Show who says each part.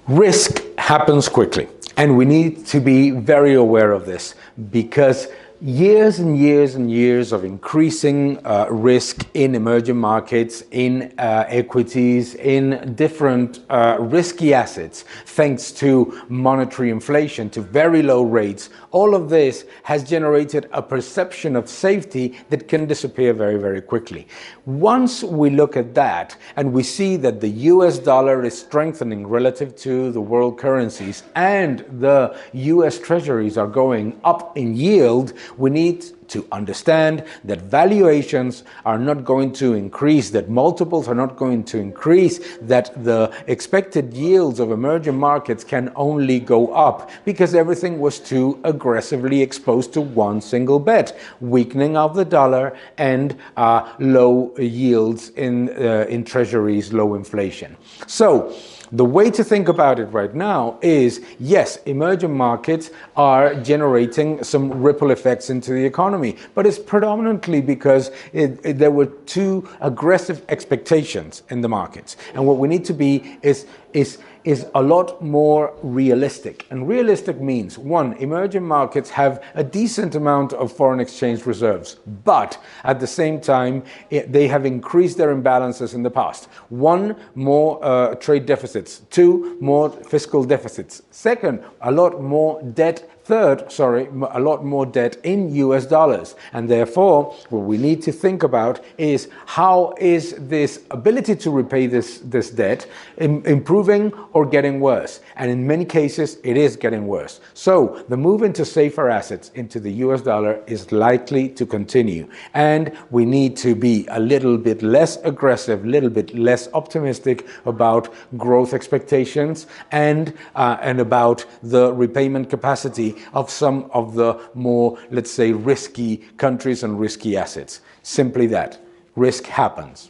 Speaker 1: Risk happens quickly, and we need to be very aware of this because years and years and years of increasing risk in emerging markets, in equities, in different risky assets, thanks to monetary inflation, to very low rates, all of this has generated a perception of safety that can disappear very, very quickly. Once we look at that and we see that the US dollar is strengthening relative to the world currencies and the US treasuries are going up in yield, we need to understand that valuations are not going to increase, that multiples are not going to increase, that the expected yields of emerging markets can only go up because everything was too aggressively exposed to one single bet: weakening of the dollar and low yields in treasuries, low inflation. So the way to think about it right now is, yes, emerging markets are generating some ripple effects into the economy, but it's predominantly because there were too aggressive expectations in the markets. And what we need to be is a lot more realistic. And realistic means, one, emerging markets have a decent amount of foreign exchange reserves, but at the same time, they have increased their imbalances in the past. One, more trade deficits. Two, more fiscal deficits. Second, a lot more debt. Third, a lot more debt in US dollars. And therefore, what we need to think about is, how is this ability to repay this debt improving or getting worse? And in many cases, it is getting worse. So the move into safer assets, into the US dollar, is likely to continue. And we need to be a little bit less aggressive, a little bit less optimistic about growth expectations and about the repayment capacity of some of the more, let's say, risky countries and risky assets. Simply that. Risk happens.